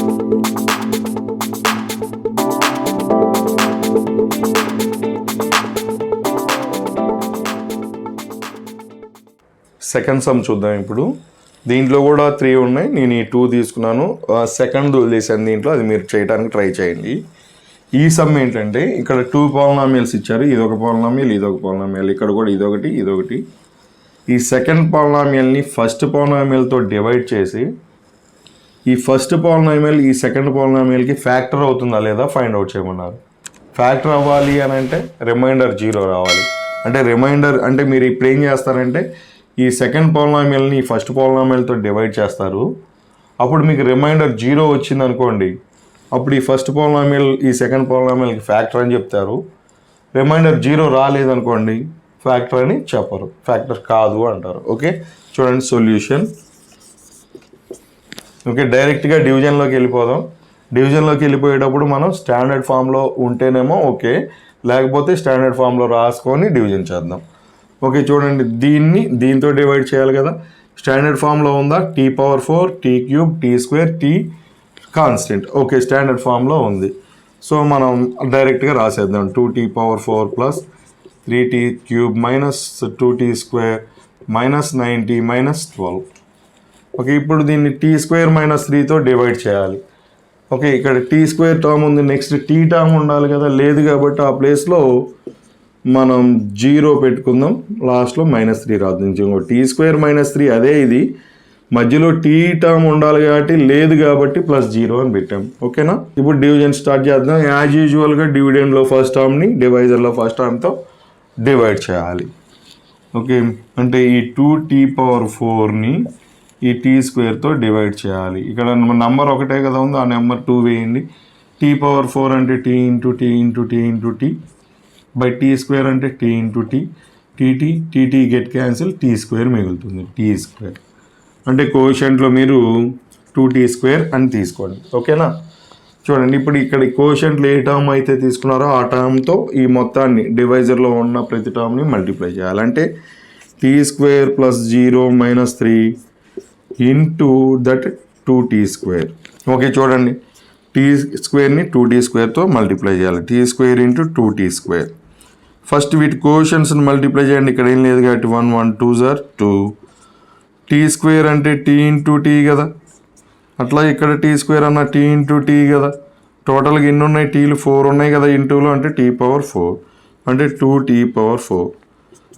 Second some చూద్దాం. ఇప్పుడు దీంట్లో కూడా 3 ఉన్నాయి, నేను ఈ 2 తీసుకున్నాను, సెకండ్ వదిలేసాను దీంట్లో, అది మీరు చేయడానికి ట్రై చేయండి. ఈ సమ్ ఏంటంటే ఇక్కడ 2 పాలినామియల్స్ ఇచ్చారు, ఇదొక పాలినామియల్ ఇదొక పాలినామియల్, ఇక్కడ కూడా ఇదొకటి. ఈ సెకండ్ పాలినామియల్ని ఫస్ట్ పాలినామియల్తో డివైడ్ చేసి ఈ ఫస్ట్ పాలినామియల్ ఈ సెకండ్ పాలినామియల్కి ఫ్యాక్టర్ అవుతుందా లేదా ఫైండ్ అవుట్ చేయమన్నారు. ఫ్యాక్టర్ అవ్వాలి అని అంటే రిమైండర్ 0 రావాలి. అంటే రిమైండర్ అంటే మీరు ఇప్పుడు ఏం చేస్తారంటే ఈ సెకండ్ పాలినామియల్ని ఫస్ట్ పాలినామియల్తో డివైడ్ చేస్తారు. అప్పుడు మీకు రిమైండర్ 0 వచ్చింది అనుకోండి, అప్పుడు ఈ ఫస్ట్ పాలినామియల్ ఈ సెకండ్ పాలినామియల్కి ఫ్యాక్టర్ అని చెప్తారు. రిమైండర్ 0 రాలేదనుకోండి, ఫ్యాక్టర్ అని చెప్పరు, ఫ్యాక్టర్ కాదు అంటారు. ఓకే, చూడండి సొల్యూషన్. ఓకే, డైరెక్ట్గా డివిజన్లోకి వెళ్ళిపోదాం. డివిజన్లోకి వెళ్ళిపోయేటప్పుడు మనం స్టాండర్డ్ ఫామ్లో ఉంటేనేమో ఓకే, లేకపోతే స్టాండర్డ్ ఫామ్లో రాసుకొని డివిజన్ చేద్దాం. ఓకే, చూడండి దీంతో డివైడ్ చేయాలి కదా. స్టాండర్డ్ ఫామ్లో ఉందా t⁴, t³ t² t constant. Okay, standard ఫామ్లో ఉంది. సో మనం డైరెక్ట్గా రాసేద్దాం. 2t⁴ plus 3t³ minus 2t² minus 9t minus 12. Okay, ఇప్పుడు దీన్ని t² మైనస్ 3తో డివైడ్ చేయాలి. ఓకే, ఇక్కడ t² టర్మ్ ఉంది, నెక్స్ట్ t టర్మ్ ఉండాలి కదా, లేదు కాబట్టి ఆ ప్లేస్లో మనం 0 పెట్టుకుందాం, లాస్ట్లో -3 రాద్దాం. t² మైనస్ 3 అదే ఇది, మధ్యలో t టర్మ్ ఉండాలి కాబట్టి లేదు కాబట్టి +0 అని పెట్టాం. ఓకేనా, ఇప్పుడు డివిజన్ స్టార్ట్ చేద్దాం. యాజ్ యూజువల్గా డివిడెండ్లో ఫస్ట్ టర్మ్ని డివైజర్లో ఫస్ట్ టర్మ్తో డివైడ్ చేయాలి. ఓకే, అంటే ఈ 2t⁴ని ఈ t² డివైడ్ చేయాలి. ఇక్కడ నెంబర్ ఒకటే కదా ఉంది, ఆ నెంబర్ 2 వేయండి. t⁴ అంటే t into t into t into t by t² అంటే t into t, tt get cancel, t² మిగులుతుంది, t². అంటే కోషెంట్లో మీరు 2t² అని తీసుకోండి. ఓకేనా, చూడండి ఇప్పుడు ఇక్కడ కోషెంట్లో ఏ టర్మ్ అయితే తీసుకున్నారో ఆ టర్మ్తో ఈ మొత్తాన్ని డివైజర్లో ఉన్న ప్రతి టర్మ్ని మల్టిప్లై చేయాలి. అంటే t² + 0 - 3 into that 2t². Okay, చూడండి t²ని 2t²తో మల్టిప్లై చేయాలి. t² into 2t². ఫస్ట్ వీటి కోషెంట్స్ని మల్టిప్లై చేయండి. ఇక్కడ ఏం లేదు కాబట్టి 1 1 2s are 2. t² అంటే t ఇంటూ t కదా, అట్లా ఇక్కడ t² అన్న t ఇంటూ t కదా. టోటల్గా ఎన్ని ఉన్నాయి, టీలు 4 ఉన్నాయి కదా, ఇంటూలో అంటే t⁴ అంటే 2t⁴.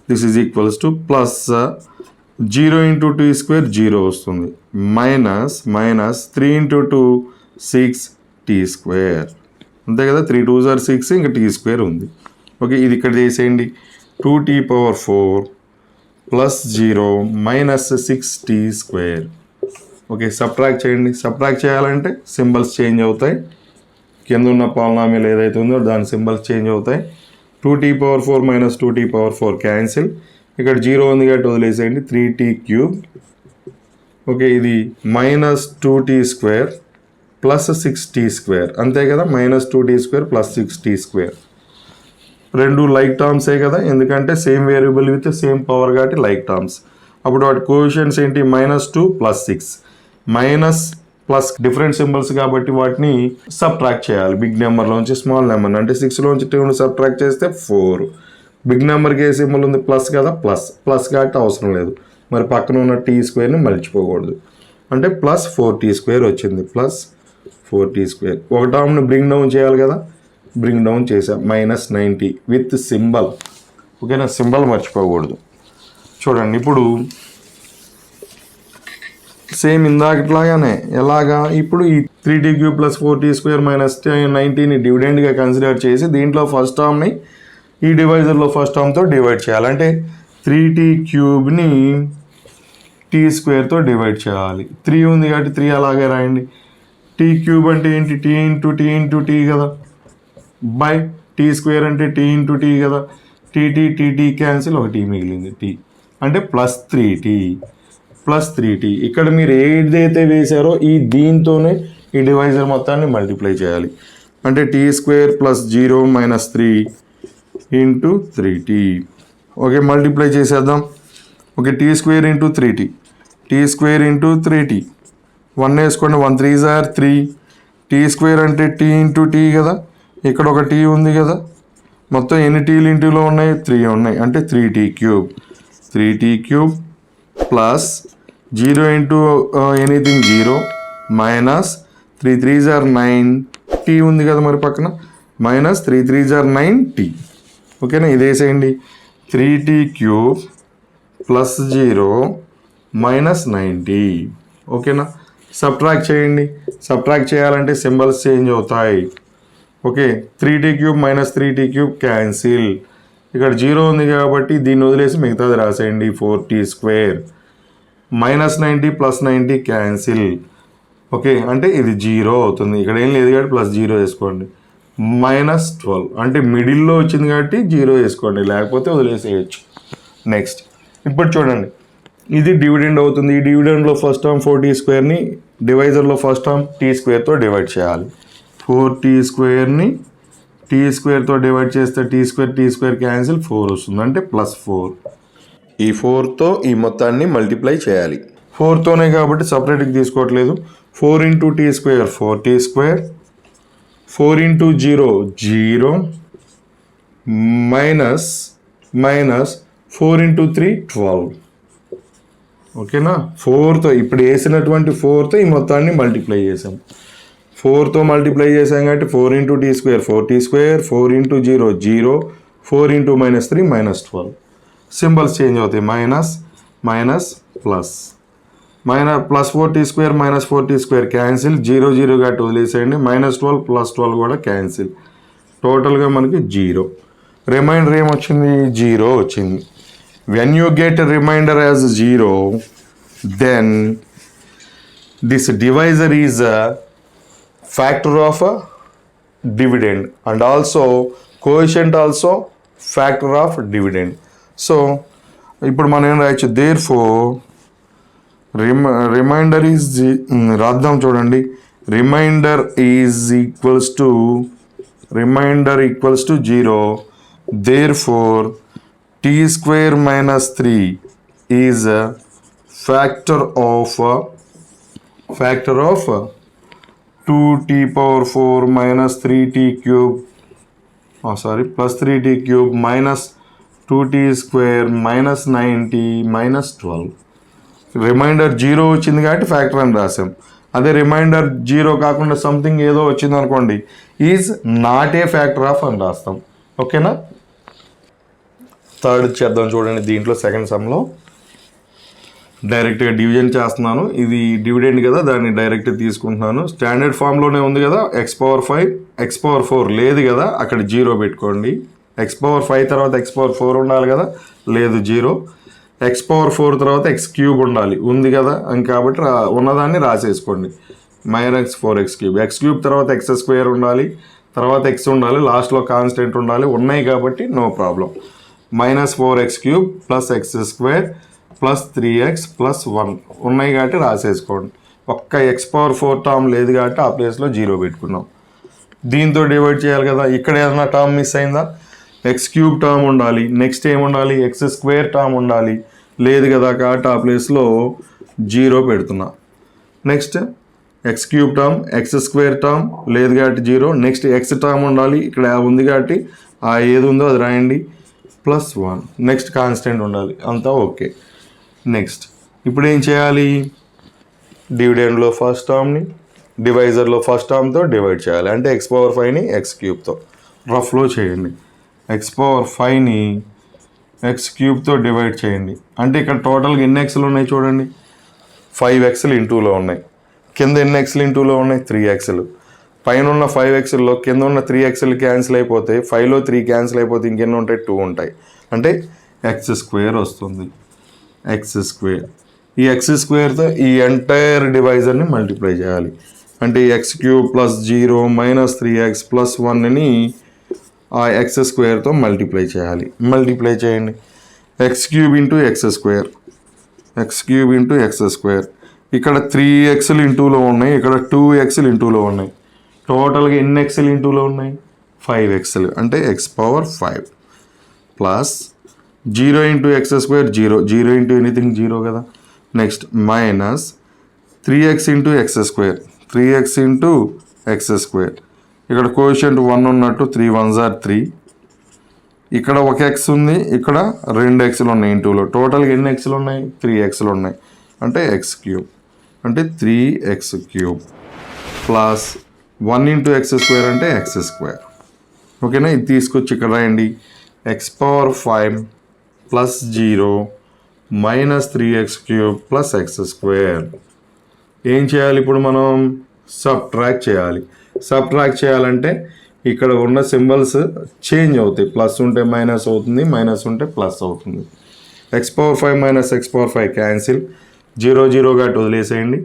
This is equals to plus 0 into t² 0 వస్తుంది, మైనస్ 3 ఇంటూ 2 6t². అంతే కదా, 3 2s are 6, ఇంకా t² ఉంది. ఓకే, ఇది ఇక్కడ చేసేయండి. 2t⁴ plus 0 minus 6t². Okay, subtract చేయండి. సబ్ట్రాక్ట్ చేయాలంటే సింబల్స్ చేంజ్ అవుతాయి. కింద ఉన్న పాలినామియల్ ఏదైతే ఉందో దాని సింబల్స్ చేంజ్ అవుతాయి. 2t⁴ minus 2t⁴ cancel. ఇక్కడ 0 ఉంది కాబట్టి వదిలేసేయండి. 3t³ ఓకే, ఇది మైనస్ 2t² ప్లస్ 6t². అంతే కదా, -2t² ప్లస్ 6t². రెండు లైక్ టర్మ్సే కదా, ఎందుకంటే same variable with same power కాబట్టి లైక్ టర్మ్స్. అప్పుడు వాటి కోషెంట్స్ ఏంటి, -2 plus 6, minus plus different symbols కాబట్టి వాటిని సబ్ట్రాక్ట్ చేయాలి. బిగ్ నెంబర్లోంచి స్మాల్ నెంబర్ అంటే 6లోంచి 2ని సబ్ట్రాక్ట్ చేస్తే 4. బిగ్ నెంబర్కి ఏ సింబల్ ఉంది, ప్లస్ కదా, ప్లస్ కాబట్టి అవసరం లేదు. మరి పక్కన ఉన్న t²ని మర్చిపోకూడదు. అంటే ప్లస్ 4t² వచ్చింది, ప్లస్ 4t². ఒక టర్మ్ని బ్రింగ్ డౌన్ చేయాలి కదా, బ్రింగ్ డౌన్ చేసాం, -90 విత్ సింబల్. ఓకేనా, సింబల్ మర్చిపోకూడదు. చూడండి ఇప్పుడు సేమ్ ఇందాకట్లాగానే ఎలాగా, ఇప్పుడు ఈ 3t³ ప్లస్ 4t² మైనస్ 90ని డివిడెండ్గా కన్సిడర్ చేసి దీంట్లో ఫస్ట్ టర్మ్ని ఈ డివైజర్లో ఫస్ట్ టర్మ్తో డివైడ్ చేయాలి. అంటే 3t³ t²తో డివైడ్ చేయాలి. 3 ఉంది కాబట్టి 3 అలాగే రాయండి. t³ అంటే ఏంటి, t into t into t కదా, బై t² అంటే t ఇంటూ t కదా, tt క్యాన్సిల్, ఒక t మిగిలింది, t అంటే +3t. ఇక్కడ మీరు ఏదైతే వేశారో ఈ దీంతోనే ఈ డివైజర్ మొత్తాన్ని మల్టిప్లై చేయాలి. అంటే t² + 0 - 3 into 3t. Okay, multiply చేసేద్దాం. Okay, t² into 3t, t² into 3t, 1 వేసుకోండి, 1 3s are 3, టీ స్క్వేర్ అంటే టీ ఇంటూ టీ కదా, ఇక్కడ ఒక టీ ఉంది కదా, మొత్తం ఎన్ని టీలు ఇంటూలో ఉన్నాయి 3 ఉన్నాయి, అంటే 3t³ plus 0 into anything 0 minus 3 3s are 9 t ఉంది కదా మరి పక్కన, మైనస్ 3 3s are 9t. ఓకేనా, ఇది వేసేయండి. 3t³ plus 0 minus 9t. ఓకేనా, సబ్ట్రాక్ట్ చేయండి. సబ్ట్రాక్ట్ చేయాలంటే సింబల్స్ చేంజ్ అవుతాయి. Okay, 3t³ minus 3t³ cancel. ఇక్కడ 0 ఉంది కాబట్టి దీన్ని వదిలేసి మిగతాది రాసేయండి. 4t² minus 90 plus 90 cancel. Okay, అంటే ఇది 0 అవుతుంది. ఇక్కడ ఏం లేదు కాబట్టి ప్లస్ 0 వేసుకోండి. మైనస్ 12 అంటే మిడిల్లో వచ్చింది కాబట్టి 0 వేసుకోండి, లేకపోతే వదిలేసేయచ్చు. నెక్స్ట్ ఇప్పుడు చూడండి, ఇది డివిడెండ్ అవుతుంది. ఈ డివిడెండ్లో ఫస్ట్ టర్మ్ 4t²ని డివైజర్లో ఫస్ట్ టర్మ్ t²తో డివైడ్ చేయాలి. 4t²ని t²తో డివైడ్ చేస్తే t² క్యాన్సిల్ 4 వస్తుంది, అంటే ప్లస్ 4. ఈ 4తో ఈ మొత్తాన్ని మల్టిప్లై చేయాలి. 4తోనే కాబట్టి సపరేట్గా తీసుకోవట్లేదు. 4 into t² 4t², 4 into 0 0 minus 4 into 3 12. ఓకేనా, 4తో ఇప్పుడు వేసినటువంటి 4తో ఈ మొత్తాన్ని మల్టిప్లై చేసాం. 4తో మల్టిప్లై చేసాం కాబట్టి 4 into t² 4t², 4 into 0 0, 4 into -3 -12. Symbols change అవుతాయి. Minus plus plus 4t² minus 4t² cancel. 0 0 కాబట్టి వదిలేసేయండి. -12 ప్లస్ 12 కూడా క్యాన్సిల్. టోటల్గా మనకి 0. రిమైండర్ ఏమొచ్చింది? 0 వచ్చింది. When you get remainder as 0, then this divisor is a factor of a dividend and also coefficient also factor of dividend. So ఇప్పుడు మనం ఏం రాయొచ్చు? therefore రిమైండర్ ఈజ్ రాద్దాం చూడండి. Remainder equals to 0. therefore t² minus 3 is a factor of 2t⁴ minus 3t³ plus 3t³ minus 2t² minus 9t minus 12. Reminder 0 వచ్చింది కాబట్టి factor అని రాసాం. అదే రిమైండర్ 0 కాకుండా సంథింగ్ ఏదో వచ్చింది అనుకోండి, is not a factor of అని రాస్తాం. ఓకేనా, థర్డ్ చేద్దాం చూడండి. దీంట్లో సెకండ్ సమ్లో డైరెక్ట్గా డివిజన్ చేస్తున్నాను. ఇది డివిడెండ్ కదా, దాన్ని డైరెక్ట్గా తీసుకుంటున్నాను. స్టాండర్డ్ ఫామ్లోనే ఉంది కదా, x⁵, x⁴ లేదు కదా, అక్కడ 0 పెట్టుకోండి. x⁵ తర్వాత x⁴ ఉండాలి కదా, లేదు 0. x⁴ తర్వాత x³ ఉండాలి, ఉంది కదా, కాబట్టి ఉన్నదాన్ని రాసేసుకోండి. -4x³ x³ తర్వాత x² ఉండాలి, తర్వాత x ఉండాలి, లాస్ట్లో కాన్స్టెంట్ ఉండాలి, ఉన్నాయి కాబట్టి no problem. -4x³ plus x² plus 3x plus 1 ఉన్నాయి కాబట్టి రాసేసుకోండి. ఒక్క x⁴ టర్మ్ లేదు కాబట్టి ఆ ప్లేస్లో 0 పెట్టుకున్నాం. దీంతో డివైడ్ చేయాలి కదా, ఇక్కడ ఏదైనా టర్మ్ మిస్ అయిందా? x³ టర్మ్ ఉండాలి, నెక్స్ట్ ఏముండాలి? x² టర్మ్ ఉండాలి, లేదు కదా, కాబట్టి ఆ ప్లేస్లో 0 పెడుతున్నా. Next x³ term, x² term లేదు కాబట్టి 0. నెక్స్ట్ x టర్మ్ ఉండాలి, ఇక్కడ ఉంది కాబట్టి ఆ ఏది ఉందో అది రాయండి, ప్లస్ 1. నెక్స్ట్ కాన్స్టెంట్ ఉండాలి, అంతా ఓకే. నెక్స్ట్ ఇప్పుడు ఏం చేయాలి? డివిడెండ్లో ఫస్ట్ టర్మ్ని డివైజర్లో ఫస్ట్ టర్మ్తో డివైడ్ చేయాలి. అంటే x⁵ని x³ రఫ్లో చేయండి. x⁵ని x³ డివైడ్ చేయండి. అంటే ఇక్కడ టోటల్గా ఎన్ని ఎక్స్లు ఉన్నాయి చూడండి, 5x ఇంటూలో ఉన్నాయి. కింద ఎన్ని ఎక్స్లు ఇంటూలో ఉన్నాయి? 3x. పైన ఉన్న 5xలో కింద ఉన్న 3x క్యాన్సిల్ అయిపోతాయి, 5లో 3 క్యాన్సిల్ అయిపోతే ఇంకెన్ని ఉంటాయి? 2 ఉంటాయి. అంటే x² వస్తుంది. x², ఈ x²తో ఈ ఎంటైర్ డివైజర్ని మల్టిప్లై చేయాలి. అంటే x³ plus 0 minus 3x plus 1ని ఆ x² తో మల్టిప్లై చేయాలి. మల్టిప్లై చేయండి. x³ into x². ఇక్కడ 3x ఇంటూలో ఉన్నాయి, ఇక్కడ 2x ఇంటూలో ఉన్నాయి. టోటల్గా ఎన్ని ఎక్స్లు ఇంటూలో ఉన్నాయి? 5x. అంటే x⁵ plus 0 into x² 0 into anything 0 కదా. Next minus 3x into x², 3x into X square. ఇక్కడ కోఎఫిషియంట్ 1 ఉన్నట్టు 3 1s are 3. ఇక్కడ ఒక ఎక్స్ ఉంది, ఇక్కడ 2 ఎక్స్లు ఉన్నాయి ఇంటూలో. టోటల్గా ఎన్ని ఎక్స్లు ఉన్నాయి? 3 ఎక్స్లు ఉన్నాయి. అంటే ఎక్స్ క్యూబ్ అంటే 3x³ plus 1 into X square అంటే ఎక్స్ స్క్వేర్. ఓకేనా? ఇది తీసుకొచ్చి ఇక్కడ రాయండి. x⁵ plus 0 minus 3x³ plus X square. ఏం చేయాలి ఇప్పుడు మనం? సబ్ట్రాక్ట్ చేయాలి. సబ్ట్రాక్ట్ చేయాలంటే ఇక్కడ ఉన్న సింబల్స్ చేంజ్ అవుతాయి. ప్లస్ ఉంటే మైనస్ అవుతుంది, మైనస్ ఉంటే ప్లస్ అవుతుంది. x⁵ మైనస్ x⁵ క్యాన్సిల్, 0 0గా వదిలేసేయండి.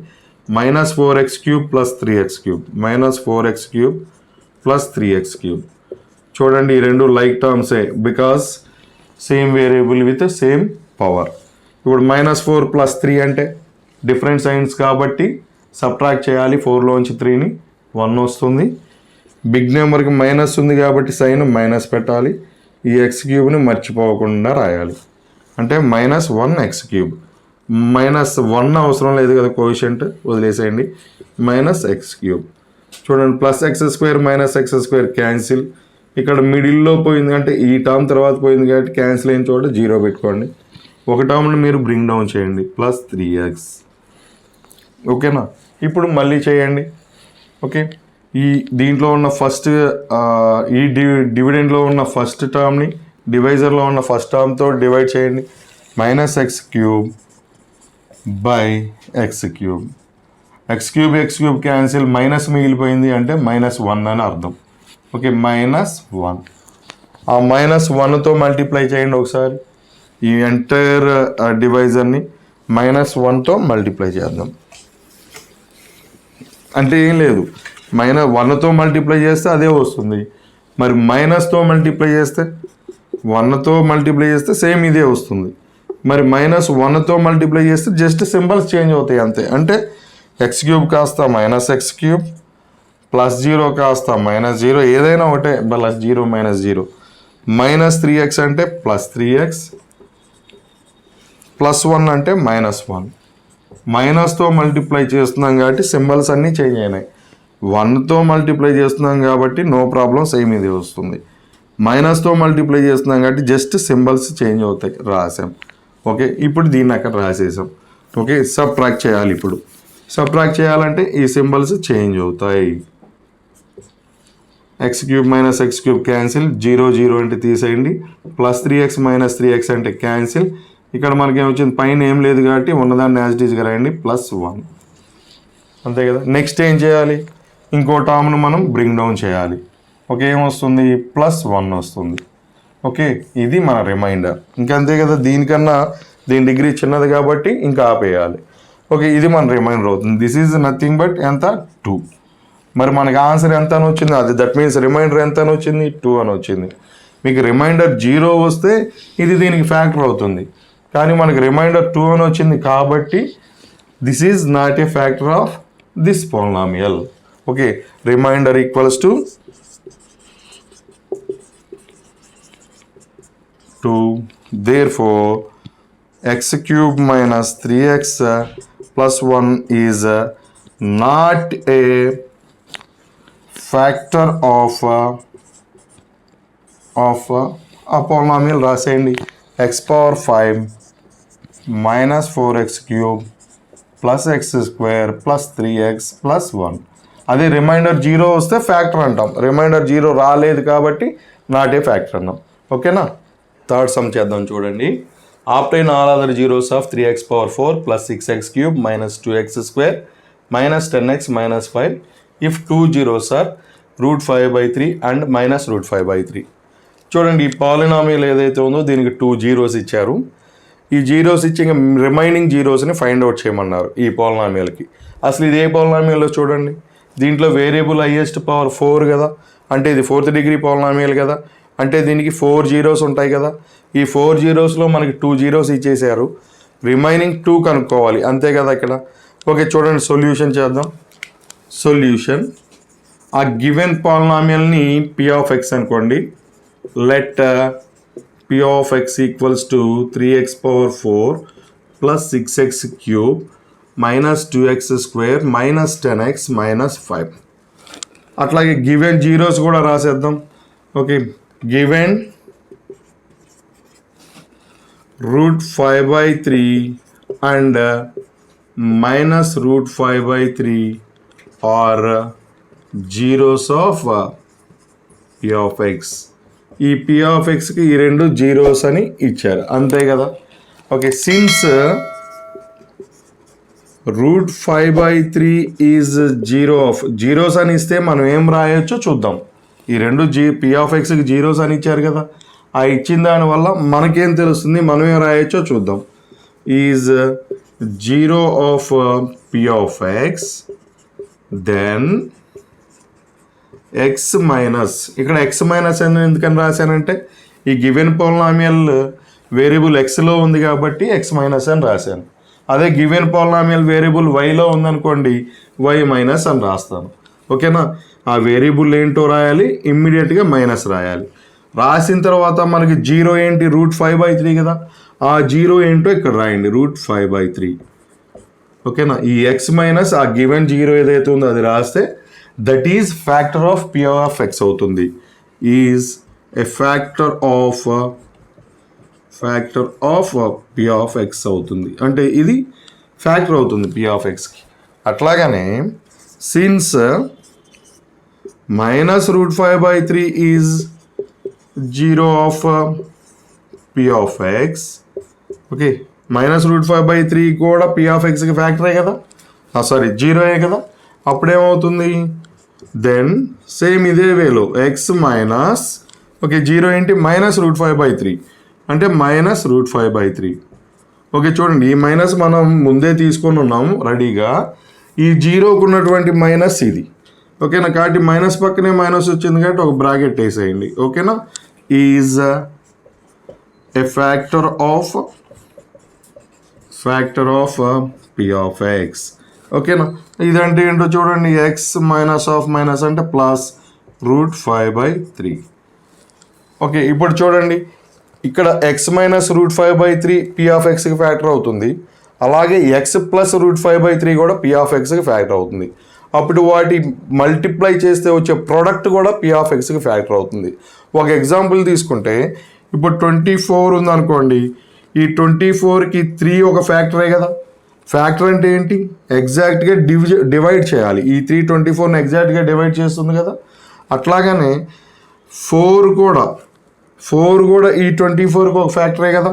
Minus 4x³ plus 3x³ minus 4x³ plus 3x³. చూడండి ఈ రెండు లైక్ టర్మ్సే because same variable with same power. ఇప్పుడు -4 ప్లస్ 3 అంటే డిఫరెంట్ సైన్స్ కాబట్టి సబ్ట్రాక్ట్ చేయాలి. 4లోంచి 3ని 1 వస్తుంది. బిగ్ నెంబర్కి మైనస్ ఉంది కాబట్టి సైన్ మైనస్ పెట్టాలి. ఈ x³ మర్చిపోకుండా రాయాలి. అంటే -1x³. -1 అవసరం లేదు కదా, కోఎఫిషియంట్ వదిలేసేయండి. -x³ చూడండి. Plus x² minus x² cancel. ఇక్కడ మిడిల్లో పోయింది అంటే ఈ టర్మ్ తర్వాత పోయింది కాబట్టి క్యాన్సిల్ అయిన చోట 0 పెట్టుకోండి. ఒక టర్మ్ని మీరు బ్రింగ్ డౌన్ చేయండి. Plus 3x. ఓకేనా? ఇప్పుడు మళ్ళీ చేయండి. ఓకే, ఈ దీంట్లో ఉన్న ఫస్ట్ ఈ డివిడెండ్లో ఉన్న ఫస్ట్ టర్మ్ని డివైజర్లో ఉన్న ఫస్ట్ టర్మ్తో డివైడ్ చేయండి. -x³ by x³. x³ cancel, minus మిగిలిపోయింది అంటే -1 అని అర్థం. ఓకే, -1. ఆ -1తో మల్టిప్లై చేయండి ఒకసారి. ఈ ఎంటైర్ డివైజర్ని -1తో మల్టిప్లై చేద్దాం. అంటే ఏం లేదు, -1తో మల్టిప్లై చేస్తే అదే వస్తుంది. మరి మైనస్తో మల్టిప్లై చేస్తే 1తో మల్టిప్లై చేస్తే సేమ్ ఇదే వస్తుంది. మరి -1తో మల్టిప్లై చేస్తే జస్ట్ సింబల్స్ చేంజ్ అవుతాయి అంతే. అంటే x³ కాస్త -x³ ప్లస్ 0 కాస్త -0, ఏదైనా ఒకటే, ప్లస్ 0 -0. -3x అంటే ప్లస్ 3x, ప్లస్ 1 అంటే -1. మైనస్తో మల్టిప్లై చేస్తున్నాం కాబట్టి సింబల్స్ అన్నీ చేంజ్ అయినాయి. 1తో మల్టిప్లై చేస్తున్నాం కాబట్టి నో ప్రాబ్లం, సేమ్ ఇది వస్తుంది. మైనస్తో మల్టిప్లై చేస్తున్నాం కాబట్టి జస్ట్ సింబల్స్ చేంజ్ అవుతాయి, రాసాం. ఓకే, ఇప్పుడు దీన్ని అక్కడ రాసేసాం. ఓకే, సబ్ట్రాక్ట్ చేయాలి. ఇప్పుడు సబ్ట్రాక్ట్ చేయాలంటే ఈ సింబల్స్ చేంజ్ అవుతాయి. x³ మైనస్ x³ క్యాన్సిల్, 0 0 అంటే తీసేయండి. ప్లస్ 3x మైనస్ 3x అంటే క్యాన్సిల్. ఇక్కడ మనకి ఏమొచ్చింది? పైన ఏం లేదు కాబట్టి ఉన్నదాన్ని యాజ్ ఇట్ ఈజ్గా రాయండి. +1 అంతే కదా. నెక్స్ట్ ఏం చేయాలి? ఇంకో టర్మ్ను మనం బ్రింగ్ డౌన్ చేయాలి. ఓకే, ఏమొస్తుంది? +1 వస్తుంది. ఓకే, ఇది మన రిమైండర్. ఇంకా అంతే కదా. దీనికన్నా దీని డిగ్రీ చిన్నది కాబట్టి ఇంకా ఆపేయాలి. ఓకే, ఇది మన రిమైండర్ అవుతుంది. దిస్ ఈజ్ నథింగ్ బట్ ఎంత? 2. మరి మనకి ఆన్సర్ ఎంత అని వచ్చింది? అది దట్ మీన్స్ రిమైండర్ ఎంత అని వచ్చింది? 2 అని వచ్చింది. మీకు రిమైండర్ 0 వస్తే ఇది దీనికి ఫ్యాక్టర్ అవుతుంది. కానీ మనకి రిమైండర్ 2 అని వచ్చింది కాబట్టి this is not a factor of this polynomial. Okay, remainder equals to 2. Therefore, x³ minus 3x plus 1 is not a factor of a polynomial. రాసేయండి. x⁵ minus 4x³ plus x² plus 3x plus 1. అదే reminder 0 వస్తే factor అంటాం. Reminder 0 రాలేదు కాబట్టి not a factor అన్నాం. ఓకేనా? Third sum చేద్దాం. చూడండి. Obtain all other zeros of 3x⁴ plus 6x³ minus 2x² minus 10x minus 5 if 2 zeros are √5/3 and minus √5/3. చూడండి, ఈ పాలినామియల్ ఏదైతే ఉందో దీనికి 2 జీరోస్ ఇచ్చారు. ఈ జీరోస్ ఇచ్చి ఇంకా రిమైనింగ్ జీరోస్ని ఫైండ్ అవుట్ చేయమన్నారు ఈ పాలినామియల్కి. అసలు ఇది ఏ పాలినామియల్లో చూడండి. దీంట్లో వేరియబుల్ హైయెస్ట్ పవర్ 4 కదా, అంటే ఇది 4th డిగ్రీ పాలినామియల్ కదా, అంటే దీనికి 4 జీరోస్ ఉంటాయి కదా. ఈ 4 జీరోస్లో మనకి 2 జీరోస్ ఇచ్చేసారు. రిమైనింగ్ 2 కనుక్కోవాలి, అంతే కదా ఇక్కడ. ఓకే, చూడండి, సొల్యూషన్ చేద్దాం. సొల్యూషన్, ఆ గివెన్ పాలినామియల్ని p(x) అనుకోండి. Let p(x) equals to 3x⁴ plus 6x³ minus 2x² minus 10x minus 5. అట్లాగే గివెన్ జీరోస్ కూడా రాసేద్దాం. Okay, given √5/3 and -√5/3 are zeros of p of x. ఈ p of xకి ఈ రెండు జీరోస్ అని ఇచ్చారు, అంతే కదా. Okay, since √5/3 is zero of zeros అని ఇస్తే మనం ఏం రాయొచ్చో చూద్దాం. ఈ రెండు p of xకి జీరోస్ అని ఇచ్చారు కదా, ఆ ఇచ్చిన దానివల్ల మనకేం తెలుస్తుంది, మనం ఏం రాయొచ్చో చూద్దాం. Is zero of p of x, then x minus, ఇక్కడ x మైనస్ అని ఎందుకని రాశానంటే ఈ గివెన్ పోలినామియల్ వేరియబుల్ ఎక్స్లో ఉంది కాబట్టి x మైనస్ అని రాశాను. అదే గివెన్ పోలినామియల్ వేరియబుల్ వైలో ఉందనుకోండి y మైనస్ అని రాస్తాను. ఓకేనా, ఆ వేరియబుల్ ఏంటో రాయాలి, ఇమ్మీడియట్గా మైనస్ రాయాలి. రాసిన తర్వాత మనకి జీరో ఏంటి, √5/3 కదా, ఆ జీరో ఏంటో ఇక్కడ రాయండి, √5/3. ఓకేనా, ఈ x మైనస్ ఆ గివెన్ జీరో ఏదైతే ఉందో అది రాస్తే that is factor of p of x అవుతుంది. Is a factor of p of x అవుతుంది, అంటే ఇది ఫ్యాక్టర్ అవుతుంది p of xకి. అట్లాగనే since -√5/3 is zero of p of x. Okay, -√5/3 కూడా p of xకి ఫ్యాక్టరే కదా, సారీ జీరోయే కదా. అప్పుడేమవుతుంది, దెన్ సేమ్ ఇదే వేలో x మైనస్, ఓకే జీరో ఏంటి -√5/3 అంటే -√5/3. ఓకే చూడండి, ఈ మైనస్ మనం ముందే తీసుకొని ఉన్నాము రెడీగా, ఈ జీరోకు ఉన్నటువంటి మైనస్ ఇది. ఓకేనా, కాబట్టి మైనస్ పక్కనే మైనస్ వచ్చింది కాబట్టి ఒక బ్రాకెట్ వేసేయండి. ఓకేనా, is a factor of p of x. ఓకేనా, ఇదంటే ఏంటో చూడండి, x మైనస్ ఆఫ్ మైనస్ అంటే +√5/3. ఓకే, ఇప్పుడు చూడండి ఇక్కడ x -√5/3 p of xకి ఫ్యాక్టర్ అవుతుంది, అలాగే x +√5/3 కూడా p of xకి ఫ్యాక్టర్ అవుతుంది. అప్పుడు వాటి మల్టిప్లై చేస్తే వచ్చే ప్రోడక్ట్ కూడా p of xకి ఫ్యాక్టర్ అవుతుంది. ఒక ఎగ్జాంపుల్ తీసుకుంటే ఇప్పుడు 24 ఉందనుకోండి, ఈ 24కి 3 ఒక ఫ్యాక్టరే కదా. ఫ్యాక్టర్ అంటే ఏంటి, ఎగ్జాక్ట్గా డివైడ్ చేయాలి. ఈ 324ని ఎగ్జాక్ట్గా డివైడ్ చేస్తుంది కదా. అట్లాగనే 4 కూడా ఈ 24కి ఒక ఫ్యాక్టరే కదా.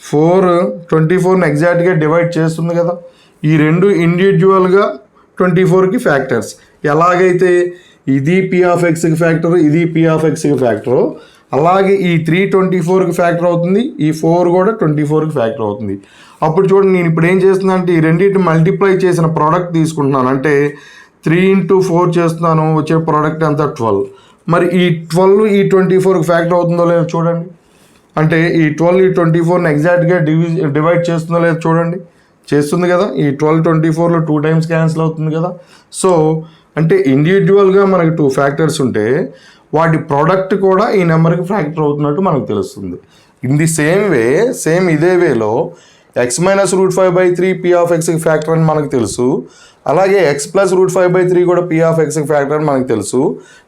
4 24ని ఎగ్జాక్ట్గా డివైడ్ చేస్తుంది కదా. ఈ రెండు ఇండివిజువల్గా 24కి ఫ్యాక్టర్స్. ఎలాగైతే ఇది p of xకి ఫ్యాక్టర్, ఇది p of xకి ఫ్యాక్టరు, అలాగే ఈ 324కి ఫ్యాక్టర్ అవుతుంది, ఈ 4 కూడా 24కి ఫ్యాక్టర్ అవుతుంది. అప్పుడు చూడండి, నేను ఇప్పుడు ఏం చేస్తున్నా అంటే ఈ రెండింటిని మల్టిప్లై చేసిన ప్రోడక్ట్ తీసుకుంటున్నాను, అంటే 3 × 4 చేస్తున్నాను, వచ్చే ప్రోడక్ట్ ఎంత 12. మరి ఈ 12 ఈ 24కి ఫ్యాక్టర్ అవుతుందో లేదో చూడండి, అంటే ఈ 12 ఈ 24ని ఎగ్జాక్ట్గా డివైడ్ చేస్తుందో లేదో చూడండి, చేస్తుంది కదా. ఈ 12 24లో 2 టైమ్స్ క్యాన్సిల్ అవుతుంది కదా. సో అంటే ఇండివిజువల్గా మనకి 2 ఫ్యాక్టర్స్ ఉంటే వాటి ప్రోడక్ట్ కూడా ఈ నెంబర్కి ఫ్యాక్టర్ అవుతున్నట్టు మనకు తెలుస్తుంది. In the same way, same ఇదే వేలో x -√5/3 p of xకి ఫ్యాక్టర్ అని మనకు తెలుసు, అలాగే x +√5/3 కూడా p of xకి ఫ్యాక్టర్ అని మనకు తెలుసు.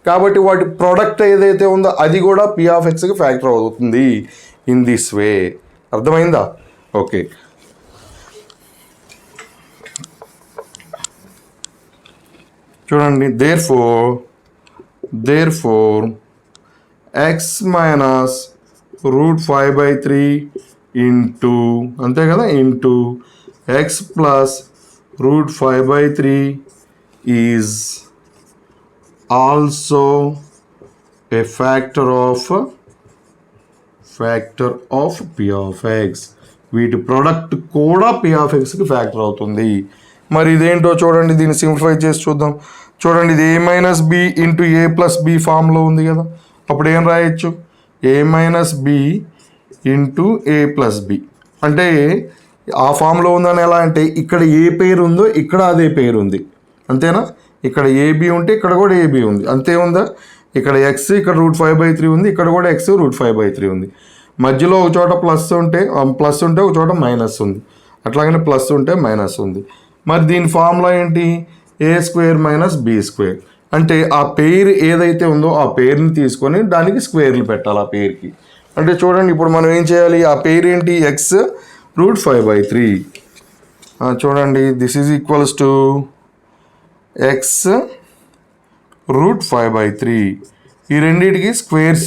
కాబట్టి వాటి ప్రోడక్ట్ ఏదైతే ఉందో అది కూడా p of xకి ఫ్యాక్టర్ అవుతుంది ఇన్ దిస్ వే. అర్థమైందా? ఓకే, చూడండి, therefore x -√5/3 ఇంటూ, అంతే కదా, into x +√5/3 is also a factor of p of x. వీటి ప్రోడక్ట్ కూడా p of xకి ఫ్యాక్టర్ అవుతుంది. మరి ఇదేంటో చూడండి, దీన్ని సింప్లిఫై చేసి చూద్దాం. చూడండి, ఇది a - b into a + b ఫామ్లో ఉంది కదా. అప్పుడు ఏం రాయొచ్చు, a - b into a + b, అంటే ఆ ఫామ్లో ఉందని ఎలా అంటే ఇక్కడ ఏ పేరు ఉందో ఇక్కడ అదే పేరు ఉంది, అంతేనా. ఇక్కడ ab ఉంటే ఇక్కడ కూడా ab ఉంది, అంతే ఉందా. ఇక్కడ x, ఇక్కడ √5/3 ఉంది, ఇక్కడ కూడా x √5/3 ఉంది. మధ్యలో ఒక చోట ప్లస్ ఉంటే ఒక చోట మైనస్ ఉంది, అట్లాగనే ప్లస్ ఉంటే మైనస్ ఉంది. మరి దీని ఫార్ములా ఏంటి, a² - b². అంటే ఆ పేరు ఏదైతే ఉందో ఆ పేరుని తీసుకొని దానికి స్క్వేర్లు పెట్టాలి ఆ పేరుకి. అంటే చూడండి ఇప్పుడు మనం ఏం చేయాలి, ఆ పేరు ఏంటి, ఎక్స్ రూట్ 5/3. చూడండి this is equals to x root 5/3. ఈ రెండింటికి స్క్వేర్స్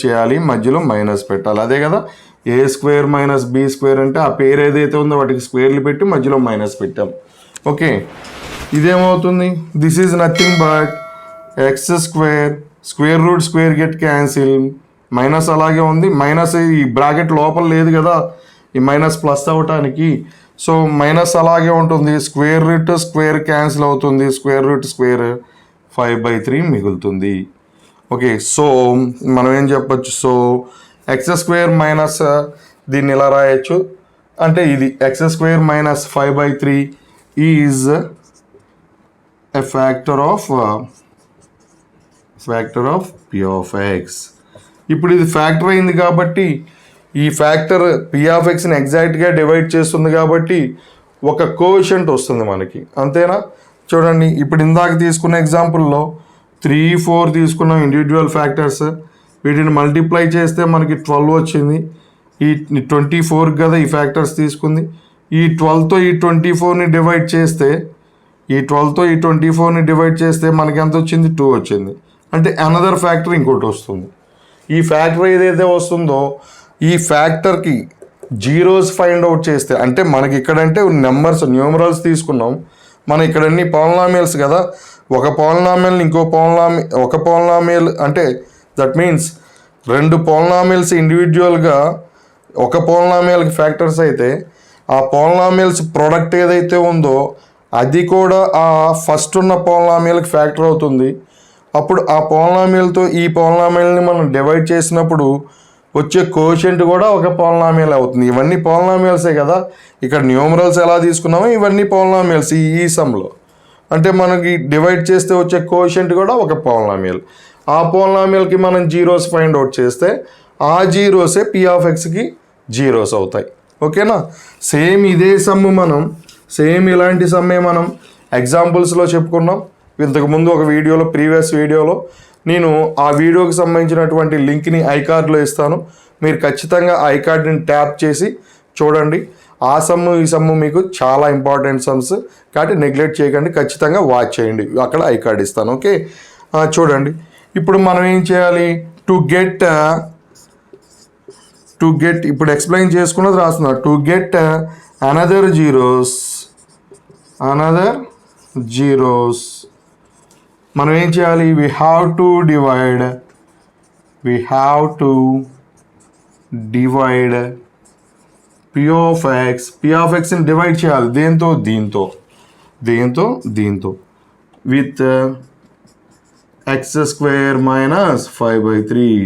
చేయాలి, మధ్యలో మైనస్ పెట్టాలి. అదే కదా ఏ స్క్వేర్ మైనస్ బి స్క్వేర్ అంటే ఆ పేరు ఏదైతే ఉందో వాటికి స్క్వేర్లు పెట్టి మధ్యలో మైనస్ పెట్టాం. ఓకే, ఇదేమవుతుంది, this is nothing but x square root square get cancel, minus అలాగే ఉంది, మైనస్ ఈ బ్రాకెట్ లోపల లేదు కదా ఈ మైనస్ ప్లస్ అవ్వటానికి, సో మైనస్ అలాగే ఉంటుంది, స్క్వేర్ రూట్ స్క్వేర్ క్యాన్సిల్ అవుతుంది, స్క్వేర్ రూట్ స్క్వేర్ 5/3 మిగులుతుంది. ఓకే, సో మనం ఏం చెప్పొచ్చు, సో ఎక్స్ స్క్వేర్ మైనస్ దీన్ని ఇలా రాయొచ్చు, అంటే ఇది x square minus 5/3 is a factor of P of X. ఇప్పుడు ఇది ఫ్యాక్టర్ అయింది కాబట్టి ఈ ఫ్యాక్టర్ పి ఆఫ్ ఎక్స్ని ఎగ్జాక్ట్గా డివైడ్ చేస్తుంది కాబట్టి ఒక కోఎఫిషియంట్ వస్తుంది మనకి, అంతేనా. చూడండి ఇప్పుడు ఇందాక తీసుకున్న ఎగ్జాంపుల్లో 3, 4 తీసుకున్నాం ఇండివిజువల్ ఫ్యాక్టర్స్, వీటిని మల్టిప్లై చేస్తే మనకి 12 వచ్చింది. ఈ 24 కదా ఈ ఫ్యాక్టర్స్ తీసుకుంది, ఈ 12తో ఈ 24ని డివైడ్ చేస్తే మనకి ఎంత వచ్చింది, 2 వచ్చింది. అంటే అనదర్ ఫ్యాక్టర్ ఇంకోటి వస్తుంది. ఈ ఫ్యాక్టర్ ఏదైతే వస్తుందో ఈ ఫ్యాక్టర్కి జీరోస్ ఫైండ్ అవుట్ చేస్తే, అంటే మనకి ఇక్కడంటే న్యూమరల్స్ తీసుకున్నాం, మన ఇక్కడ అన్ని పాలినామియల్స్ కదా, ఒక పాలినామియల్ని ఒక పాలినామియల్ అంటే దట్ మీన్స్ 2 పాలినామియల్స్ ఇండివిజువల్గా ఒక పాలినామియల్కి ఫ్యాక్టర్స్ అయితే ఆ పాలినామియల్స్ ప్రొడక్ట్ ఏదైతే ఉందో అది కూడా ఆ ఫస్ట్ ఉన్న పాలినామియల్కి ఫ్యాక్టర్ అవుతుంది. అప్పుడు ఆ పాలినామియల్తో ఈ పాలినామియల్ని మనం డివైడ్ చేసినప్పుడు వచ్చే కోషెంట్ కూడా ఒక పాలినామియల్ అవుతుంది. ఇవన్నీ పాలినామియల్సే కదా, ఇక్కడ న్యూమరల్స్ ఎలా తీసుకున్నామో ఇవన్నీ పాలినామియల్స్ ఈ సమ్లో. అంటే మనకి డివైడ్ చేస్తే వచ్చే కోషెంట్ కూడా ఒక పాలినామియల్. ఆ పాలినామియల్కి మనం జీరోస్ ఫైండ్ అవుట్ చేస్తే ఆ జీరోసే పి ఆఫ్ ఎక్స్కి జీరోస్ అవుతాయి. ఓకేనా, సేమ్ ఇదే సమ్ము ఇలాంటి సమ్మే మనం ఎగ్జాంపుల్స్లో చెప్పుకున్నాం ఇంతకుముందు ఒక ప్రీవియస్ వీడియోలో. నేను ఆ వీడియోకి సంబంధించినటువంటి లింక్ని ఐకార్డ్లో ఇస్తాను, మీరు ఖచ్చితంగా ఐకార్డ్ని ట్యాప్ చేసి చూడండి. ఆ సమ్ము ఈ సమ్ము మీకు చాలా ఇంపార్టెంట్ సమ్స్ కాబట్టి నెగ్లెక్ట్ చేయకండి, ఖచ్చితంగా వాచ్ చేయండి, అక్కడ ఐకార్డ్ ఇస్తాను. ఓకే, చూడండి ఇప్పుడు మనం ఏం చేయాలి, టు గెట్ ఇప్పుడు ఎక్స్ప్లెయిన్ చేసుకున్నది రాస్తున్నా, టు గెట్ అనదర్ జీరోస్ మనం ఏం చేయాలి, we have to divide p of xని డివైడ్ చేయాలి దీంతో విత్ ఎక్స్ స్క్వేర్ మైనస్ 5/3.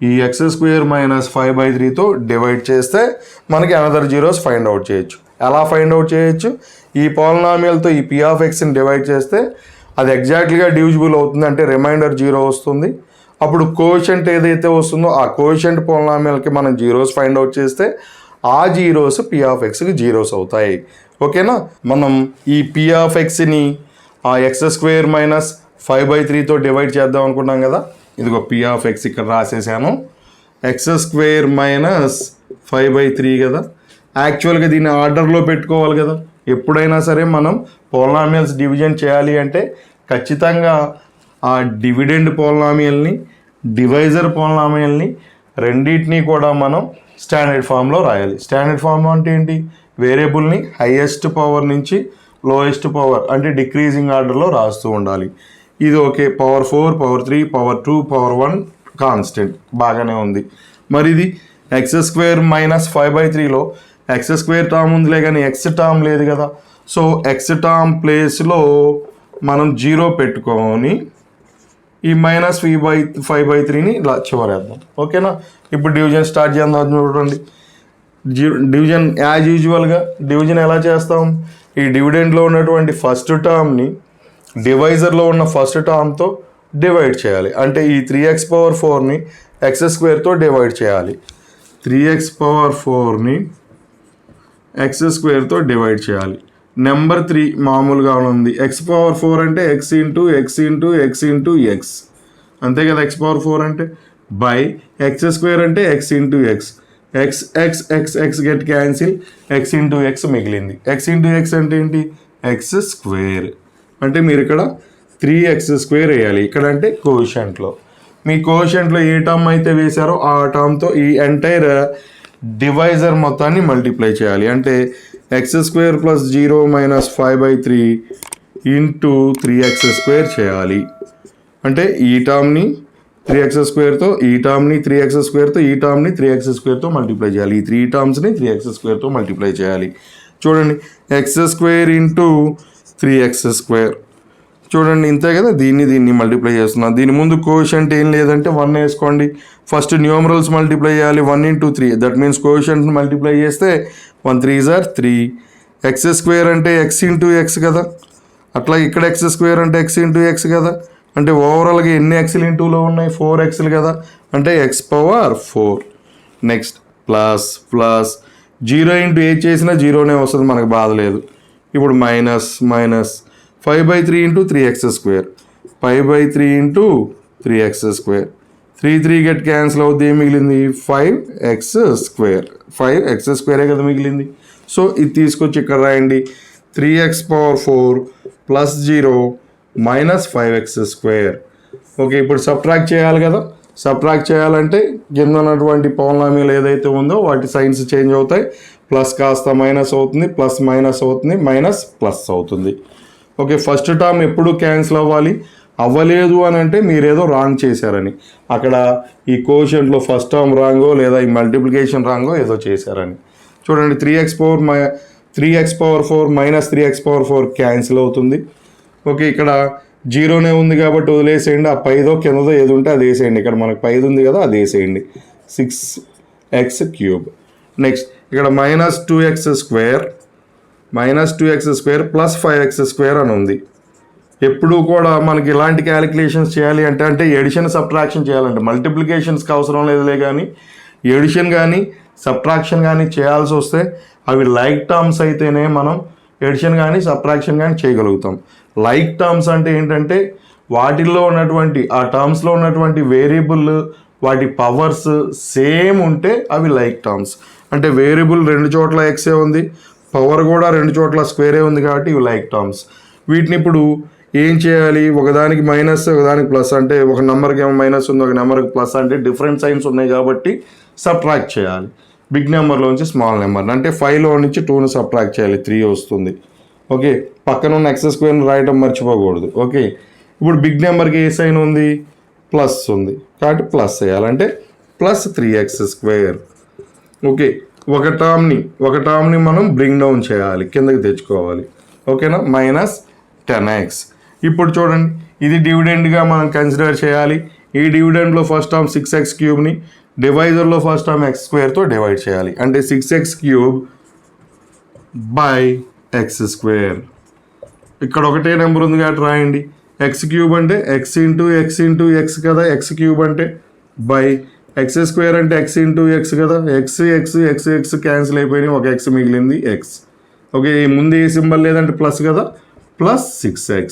ఈ ఎక్స్ స్క్వేర్ మైనస్ 5/3తో డివైడ్ చేస్తే మనకి అనదర్ జీరోస్ ఫైండ్ అవుట్ చేయొచ్చు. ఎలా ఫైండ్ అవుట్ చేయొచ్చు, ఈ పాలినామియల్తో ఈ పి ఆఫ్ ఎక్స్ని డివైడ్ చేస్తే అది ఎగ్జాక్ట్లీగా డివిజిబుల్ అవుతుంది, అంటే రిమైండర్ 0 వస్తుంది. అప్పుడు కోఎఫిషియంట్ ఏదైతే వస్తుందో ఆ కోఎఫిషియంట్ పాలినామియల్కి మనం జీరోస్ ఫైండ్ అవుట్ చేస్తే ఆ జీరోస్ పి ఆఫ్ ఎక్స్కి జీరోస్ అవుతాయి. ఓకేనా, మనం ఈ పి ఆఫ్ ఎక్స్ని ఆ ఎక్స్ స్క్వేర్ మైనస్ 5/3తో డివైడ్ చేద్దాం అనుకున్నాం కదా, ఇదిగో పి ఆఫ్ ఎక్స్ ఇక్కడ రాసేసాను, ఎక్స్ స్క్వేర్ మైనస్ 5/3 కదా. యాక్చువల్గా దీన్ని ఆర్డర్లో పెట్టుకోవాలి కదా, ఎప్పుడైనా సరే మనం పాలినామియల్స్ డివిజన్ చేయాలి అంటే ఖచ్చితంగా ఆ డివిడెండ్ పాలినామియల్ని డివైజర్ పాలినామియల్ని రెండింటినీ కూడా మనం స్టాండర్డ్ ఫామ్లో రాయాలి. స్టాండర్డ్ ఫామ్ అంటే ఏంటి, వేరియబుల్ని హైయెస్ట్ పవర్ నుంచి లోయెస్ట్ పవర్ అంటే డిక్రీజింగ్ ఆర్డర్లో రాస్తూ ఉండాలి. ఇది okay, power 4, power 3, power 2, power 1 constant బాగానే ఉంది. మరి ఇది ఎక్స్ స్క్వేర్ మైనస్ 5/3లో ఎక్స్ స్క్వేర్ టర్మ్ ఉందిలే కానీ ఎక్స్ టర్మ్ లేదు కదా, సో ఎక్స్ టర్మ్ ప్లేస్లో మనం 0 పెట్టుకొని ఈ మైనస్ 5/3ని ఇలా చివరేద్దాం. ఓకేనా, ఇప్పుడు డివిజన్ స్టార్ట్ చేద్దాం. చూడండి డివిజన్ యాజ్ యూజువల్గా డివిజన్ ఎలా చేస్తాం, ఈ డివిడెండ్లో ఉన్నటువంటి ఫస్ట్ టర్మ్ని డివైజర్లో ఉన్న ఫస్ట్ టర్మ్తో డివైడ్ చేయాలి. అంటే ఈ 3x⁴ ఎక్స్ స్క్వేర్తో డివైడ్ చేయాలి. 3x⁴ ఎక్స్ స్క్వేర్తో డివైడ్ చేయాలి. నెంబర్ 3 మామూలుగా ఉంది. x⁴ అంటే x into X into X into X, అంతే కదా. x⁴ అంటే బై x² అంటే x into X, X X X X get cancel, x into X మిగిలింది. x ఇంటూ ఎక్స్ అంటే ఏంటి, x². అంటే మీరు ఇక్కడ 3x² వేయాలి. ఇక్కడ అంటే కోషంట్లో, మీ కోషంట్లో ఏ టర్మ్ అయితే వేశారో ఆ టర్మ్తో ఈ ఎంటైర్ డివైజర్ మొత్తాన్ని మల్టిప్లై చేయాలి. అంటే x² + 0 - 5/3 ఇంటూ 3x² చేయాలి. అంటే ఈ టర్మ్ని 3x²తో, ఈ టర్మ్ని 3x²తో, ఈ టర్మ్ని 3x²తో మల్టిప్లై చేయాలి. ఈ 3 టర్మ్స్ని 3x²తో మల్టిప్లై చేయాలి. చూడండి, x² ఇంటూ 3x². చూడండి ఇంతే కదా. దీన్ని మల్టిప్లై చేస్తున్నాం. దీని ముందు కోషంట్ ఏం లేదంటే 1 వేసుకోండి. ఫస్ట్ న్యూమరల్స్ మల్టిప్లై చేయాలి. 1 × 3, దట్ మీన్స్ కోషంట్ మల్టిప్లై చేస్తే 1 3s are 3. x² అంటే x ఇంటూ ఎక్స్ కదా. అట్లా ఇక్కడ x² అంటే x ఇంటూ ఎక్స్ కదా. అంటే ఓవరాల్గా ఎన్ని ఎక్స్లు ఇంటూలో ఉన్నాయి, 4 ఎక్స్లు కదా. అంటే x⁴. నెక్స్ట్ ప్లస్ 0 ఇంటూ 8 చేసినా 0నే వస్తుంది, మనకు బాధ లేదు. ఇప్పుడు minus 5/3 into 3x², 5/3 into 3x², 3 get cancel అవుద్ది. ఏం మిగిలింది, 5x². 5x² కదా మిగిలింది. సో ఇది తీసుకొచ్చి ఇక్కడ రాయండి. 3x⁴ + 0 - 5x². ఓకే, ఇప్పుడు సబ్ట్రాక్ట్ చేయాలి కదా. సబ్ట్రాక్ట్ చేయాలంటే కింద ఉన్నటువంటి పౌర్ణామీలు ఏదైతే ఉందో వాటి సైన్స్ చేంజ్ అవుతాయి. ప్లస్ కాస్త మైనస్ అవుతుంది, ప్లస్ మైనస్ అవుతుంది, మైనస్ ప్లస్ అవుతుంది. ఓకే, ఫస్ట్ టర్మ్ ఎప్పుడు క్యాన్సిల్ అవ్వలేదు అని అంటే మీరేదో రాంగ్ చేశారని. అక్కడ ఈ కోషంట్లో ఫస్ట్ టర్మ్ రాంగో లేదా ఈ మల్టిప్లికేషన్ రాంగో ఏదో చేశారని. చూడండి, 3x⁴ - 3x⁴ క్యాన్సిల్ అవుతుంది. ఓకే, ఇక్కడ 0నే ఉంది కాబట్టి వదిలేసేయండి. ఆ పైదో కిందదో ఏది ఉంటే అది వేసేయండి. ఇక్కడ మనకు పైది ఉంది కదా, అది వేసేయండి. 6x³ నెక్స్ట్ ఇక్కడ -2x² + 5x² అని ఉంది. ఎప్పుడు కూడా మనకి ఇలాంటి క్యాలిక్యులేషన్స్ చేయాలి అంటే ఎడిషన్ సబ్ట్రాక్షన్ చేయాలంటే మల్టిప్లికేషన్స్కి అవసరం లేదులే, కానీ ఎడిషన్ కానీ సబ్ట్రాక్షన్ కానీ చేయాల్సి వస్తే అవి లైక్ టర్మ్స్ అయితేనే మనం ఎడిషన్ కానీ సబ్ట్రాక్షన్ కానీ చేయగలుగుతాం. లైక్ టర్మ్స్ అంటే ఏంటంటే వాటిల్లో ఉన్నటువంటి ఆ టర్మ్స్లో ఉన్నటువంటి వేరియబుల్ వాటి పవర్స్ సేమ్ ఉంటే అవి లైక్ టర్మ్స్. అంటే వేరియబుల్ 2 చోట్ల ఎక్సే ఉంది, పవర్ కూడా 2 చోట్ల స్క్వేరే ఉంది కాబట్టి ఇవి లైక్ టర్మ్స్. వీటిని ఇప్పుడు ఏం చేయాలి, ఒకదానికి మైనస్ ఒకదానికి ప్లస్, అంటే ఒక నెంబర్కి ఏమో మైనస్ ఉంది, ఒక నెంబర్కి ప్లస్, అంటే డిఫరెంట్ సైన్స్ ఉన్నాయి కాబట్టి సబ్ట్రాక్ట్ చేయాలి. బిగ్ నెంబర్లోంచి స్మాల్ నెంబర్ అంటే 5లో నుంచి 2ను సబ్ట్రాక్ట్ చేయాలి, 3 వస్తుంది. ఓకే, పక్కన ఉన్న x² రాయటం మర్చిపోకూడదు. ఓకే, ఇప్పుడు బిగ్ నెంబర్కి ఏ సైన్ ఉంది, ప్లస్ ఉంది కాబట్టి ప్లస్ చేయాలంటే +3x². ఓకే, ఒక టర్మ్ని మనం బ్రింగ్ డౌన్ చేయాలి, కిందకి తెచ్చుకోవాలి. ఓకేనా, -10x. ఇప్పుడు చూడండి, ఇది డివిడెండ్గా మనం కన్సిడర్ చేయాలి. ఈ డివిడెండ్లో ఫస్ట్ టర్మ్ 6x³ డివైజర్లో ఫస్ట్ టర్మ్ x²తో డివైడ్ చేయాలి. అంటే 6x³ / x². ఇక్కడ ఒకటే నెంబర్ ఉంది కాబట్టి రాయండి. x³ అంటే x into X into X కదా, x³ అంటే బై x² అంటే x ఇంటూ ఎక్స్ కదా, x క్యాన్సిల్ అయిపోయినాయి, ఒక x మిగిలింది x. ఓకే, ముందు ఏ సింబల్ లేదంటే ప్లస్ కదా, +6x.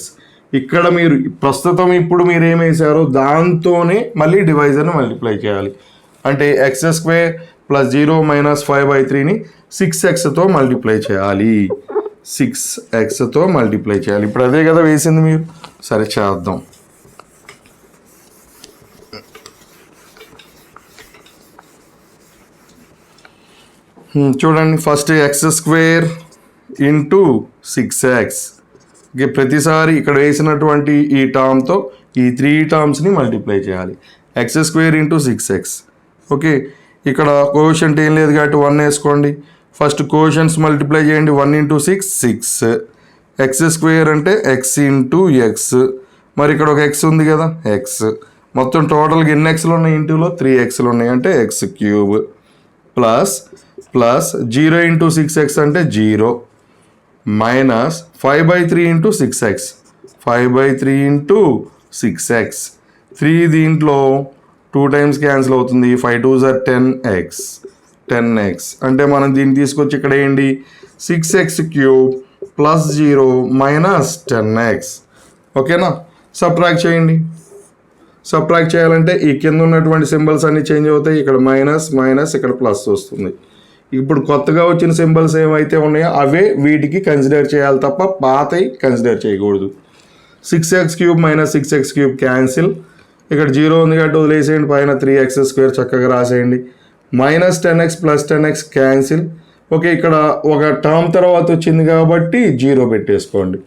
ఇక్కడ మీరు ప్రస్తుతం ఇప్పుడు మీరు ఏం వేసారో దాంతోనే మళ్ళీ డివైజర్ని మల్టిప్లై చేయాలి. అంటే x² + 0 - 5/3ని 6xతో మల్టిప్లై చేయాలి. 6xతో మల్టిప్లై చేయాలి. ఇప్పుడు అదే కదా వేసింది మీరు. సరే చేద్దాం. చూడండి, first x² into 6x. Okay, ప్రతిసారి ఇక్కడ వేసినటువంటి ఈ టర్మ్తో ఈ 3 టర్మ్స్ని మల్టిప్లై చేయాలి. x² into 6x. ఓకే, ఇక్కడ కోషంట్ ఏం లేదు కాబట్టి 1 వేసుకోండి. ఫస్ట్ కోషంట్స్ మల్టిప్లై చేయండి. 1 × 6 6. x² అంటే x ఇంటూ ఎక్స్, మరి ఇక్కడ ఒక x ఉంది కదా, x. మొత్తం టోటల్గా ఎన్ని ఎక్స్లు ఉన్నాయి, ఇంటూలో 3 ఎక్స్లు ఉన్నాయి, అంటే x³ ప్లస్ 0 × 6x అంటే 0 minus 5/3 into 6x, 5/3 into 6x. 3 దీంట్లో 2 టైమ్స్ క్యాన్సిల్ అవుతుంది, 5 2s are 10x. అంటే మనం దీన్ని తీసుకొచ్చి ఇక్కడ ఏంటి, 6x³ ప్లస్ 0 మైనస్ 10x. ఓకేనా? సబ్ట్రాక్ట్ చేయండి. సబ్ట్రాక్ట్ చేయాలంటే ఈ కింద ఉన్నటువంటి సింబల్స్ అన్నీ చేంజ్ అవుతాయి. ఇక్కడ మైనస్ మైనస్, ఇక్కడ ప్లస్ వస్తుంది. ఇప్పుడు కొత్తగా వచ్చిన సింబల్స్ ఏమైతే ఉన్నాయో అవే వీటికి కన్సిడర్ చేయాలి తప్ప పాతవి కన్సిడర్ చేయకూడదు. 6x³ minus 6x³ cancel. ఇక్కడ 0 ఉంది కాబట్టి వదిలేసేయండి. పైన 3x² చక్కగా రాసేయండి. Minus 10x plus 10x cancel. Okay, ఇక్కడ ఒక టర్మ్ తర్వాత వచ్చింది కాబట్టి 0 పెట్టేసుకోండి.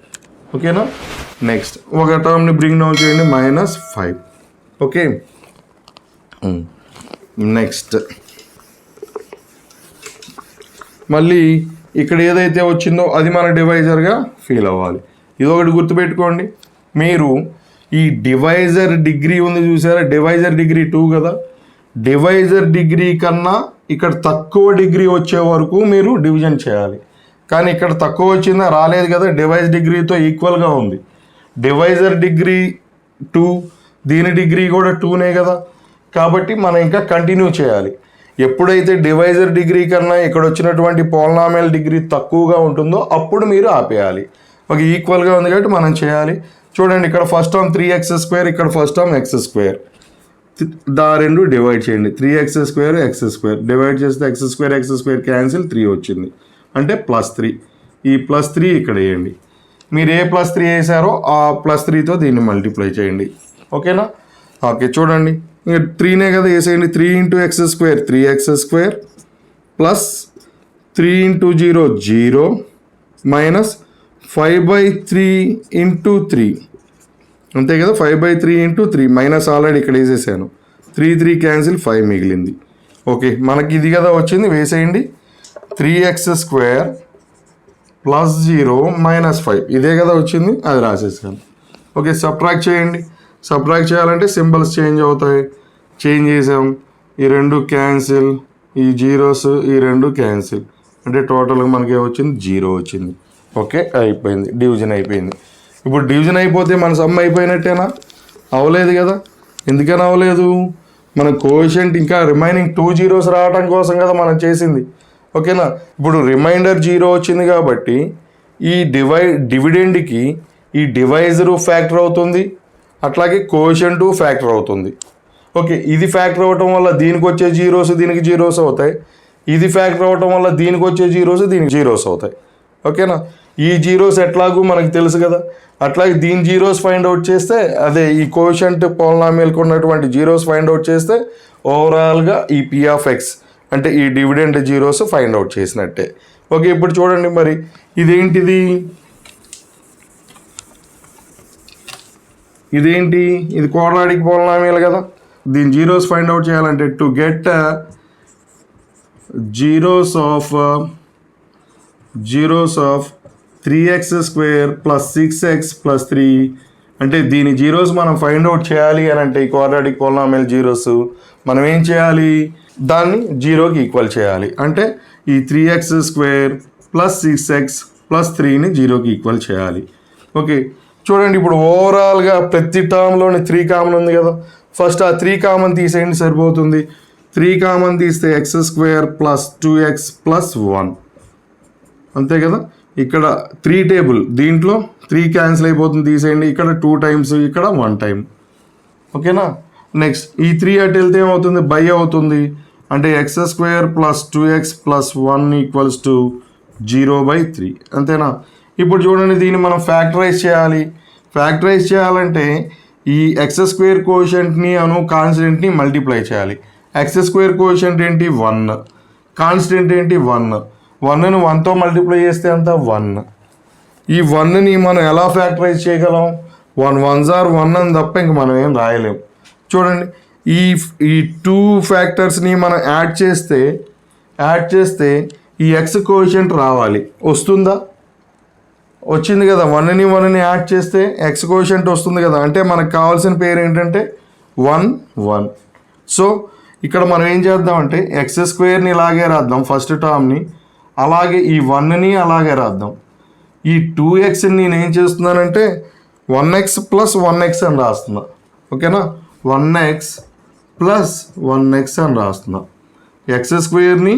ఓకేనా? నెక్స్ట్ ఒక టర్మ్ని బ్రింగ్ డౌన్ చేయండి, -5. ఓకే, నెక్స్ట్ మళ్ళీ ఇక్కడ ఏదైతే వచ్చిందో అది మన డివైజర్గా ఫీల్ అవ్వాలి. ఇది ఒకటి గుర్తుపెట్టుకోండి. మీరు ఈ డివైజర్ డిగ్రీ ఉంది చూసారా, డివైజర్ డిగ్రీ 2 కదా, డివైజర్ డిగ్రీ కన్నా ఇక్కడ తక్కువ డిగ్రీ వచ్చే వరకు మీరు డివిజన్ చేయాలి. కానీ ఇక్కడ తక్కువ వచ్చిందా, రాలేదు కదా, డివైజ్ డిగ్రీతో ఈక్వల్గా ఉంది. డివైజర్ డిగ్రీ 2, దీని డిగ్రీ కూడా 2నే కదా, కాబట్టి మనం ఇంకా కంటిన్యూ చేయాలి. ఎప్పుడైతే డివైజర్ డిగ్రీ కన్నా ఇక్కడ వచ్చినటువంటి పోలినామియల్ డిగ్రీ తక్కువగా ఉంటుందో అప్పుడు మీరు ఆపేయాలి. ఒక ఈక్వల్గా ఉంది కాబట్టి మనం చేయాలి. చూడండి, ఇక్కడ ఫస్ట్ టర్మ్ 3x², ఇక్కడ ఫస్ట్ టర్మ్ x². రెండు డివైడ్ చేయండి. 3x² x² డివైడ్ చేస్తే x² క్యాన్సిల్, 3 వచ్చింది అంటే +3. ఈ +3 ఇక్కడ వేయండి. మీరు ఏ +3 వేసారో ఆ +3తో దీన్ని మల్టిప్లై చేయండి. ఓకేనా? ఓకే, చూడండి, ఇంకా 3నే కదా వేసేయండి. 3 × x² 3x² ప్లస్ 3 × 0 0 మైనస్ 5/3 × 3 అంతే కదా, 5/3 × 3 మైనస్ ఆల్రెడీ ఇక్కడ వేసేసాను. 3 క్యాన్సిల్, 5 మిగిలింది. ఓకే, మనకి ఇది కదా వచ్చింది, వేసేయండి. 3x² ప్లస్ 0 మైనస్ 5 ఇదే కదా వచ్చింది, అది రాసేసాను. ఓకే, సబ్ట్రాక్ట్ చేయండి. సబ్ట్రాక్ట్ చేయాలంటే సింబల్స్ చేంజ్ అవుతాయి. చేంజ్ చేసాం, ఈ 2 క్యాన్సిల్, ఈ జీరోస్ ఈ 2 క్యాన్సిల్, అంటే టోటల్గా మనకి వచ్చింది 0 వచ్చింది. ఓకే, అయిపోయింది, డివిజన్ అయిపోయింది. ఇప్పుడు డివిజన్ అయిపోతే మన సమ్ అయిపోయినట్టేనా? అవ్వలేదు కదా. ఎందుకని అవ్వలేదు? మన కోఎఫిషియంట్ ఇంకా రిమైనింగ్ 2 zeros రావడం కోసం కదా మనం చేసింది. ఓకేనా? ఇప్పుడు రిమైండర్ 0 వచ్చింది కాబట్టి ఈ డివిడెండ్కి ఈ డివైజరు ఫ్యాక్టర్ అవుతుంది, అట్లాగే కోఎఫిషియంట్ ఫ్యాక్టర్ అవుతుంది. ఓకే, ఇది ఫ్యాక్టర్ అవ్వటం వల్ల దీనికి వచ్చే జీరోస్ దీనికి జీరోస్ అవుతాయి. ఇది ఫ్యాక్టర్ అవ్వటం వల్ల దీనికి వచ్చే జీరోస్ దీనికి జీరోస్ అవుతాయి. ఓకేనా? ఈ జీరోస్ ఎట్లాగూ మనకు తెలుసు కదా, అట్లాగే దీని జీరోస్ ఫైండ్ అవుట్ చేస్తే, అదే ఈ కోఎఫిషియంట్ పోలినామియల్కి ఉన్నటువంటి జీరోస్ ఫైండ్ అవుట్ చేస్తే ఓవరాల్గా ఈ p(x) అంటే ఈ డివిడెండ్ జీరోస్ ఫైండ్ అవుట్ చేసినట్టే. ఓకే, ఇప్పుడు చూడండి, మరి ఇదేంటిది, ఇదేంటి, ఇది క్వాడ్రాటిక్ పోలినామియల్ కదా. దీని జీరోస్ ఫైండ్ అవుట్ చేయాలంటే to get zeros of 3x² plus 6x plus 3 అంటే దీని జీరోస్ మనం ఫైండ్ అవుట్ చేయాలి అని అంటే ఈ క్వాడ్రాటిక్ పోలినామియల్ జీరోస్ మనం ఏం చేయాలి, దాన్ని 0కి ఈక్వల్ చేయాలి. అంటే ఈ 3x² ప్లస్ 6x ప్లస్ 3ని 0కి ఈక్వల్ చేయాలి. ఓకే, చూడండి, ఇప్పుడు ఓవరాల్గా ప్రతి టర్మ్లోని 3 కామన్ ఉంది కదా. ఫస్ట్ ఆ 3 కామన్ తీసేయండి, సరిపోతుంది. 3 కామన్ తీస్తే x² ప్లస్ 2x ప్లస్ 1 అంతే కదా. ఇక్కడ 3 టేబుల్, దీంట్లో 3 క్యాన్సిల్ అయిపోతుంది, తీసేయండి. ఇక్కడ 2 times, ఇక్కడ 1 time. ఓకేనా? నెక్స్ట్ ఈ 3 అటు వెళ్తే ఏమవుతుంది, బై అవుతుంది. అంటే x² plus 2x plus 1 equals to 0/3 అంతేనా. ఇప్పుడు చూడండి, దీన్ని మనం ఫ్యాక్టరైజ్ చేయాలి. ఫ్యాక్టరైజ్ చేయాలంటే ఈ x² కోఎఫిషియంట్ని కాన్స్టెంట్ని మల్టిప్లై చేయాలి. x² కోఎఫిషియంట్ ఏంటి, 1, కాన్స్టెంట్ ఏంటి 1. 1ని 1తో మల్టిప్లై చేస్తే అంత 1. ఈ 1ని మనం ఎలా ఫ్యాక్టరైజ్ చేయగలం, 1 1s are 1 అని తప్ప ఇంక మనం ఏం రాయలేం. చూడండి, ఈ 2 ఫ్యాక్టర్స్ని మనం యాడ్ చేస్తే ఈ x కోఎఫిషియంట్ రావాలి. వస్తుందా? వచ్చింది కదా. 1ని యాడ్ చేస్తే x కోఎఫిషియంట్ వస్తుంది కదా. అంటే మనకు కావాల్సిన పేరు ఏంటంటే 1 1. సో ఇక్కడ మనం ఏం చేద్దామంటే x² ఇలాగే రాద్దాం ఫస్ట్ టర్మ్ని, అలాగే ఈ 1ని అలాగే రాద్దాం. ఈ 2xని నేను ఏం చేస్తున్నానంటే 1x ప్లస్ 1x అని రాస్తున్నా. ఓకేనా? 1x ప్లస్ 1x అని రాస్తున్నా. x²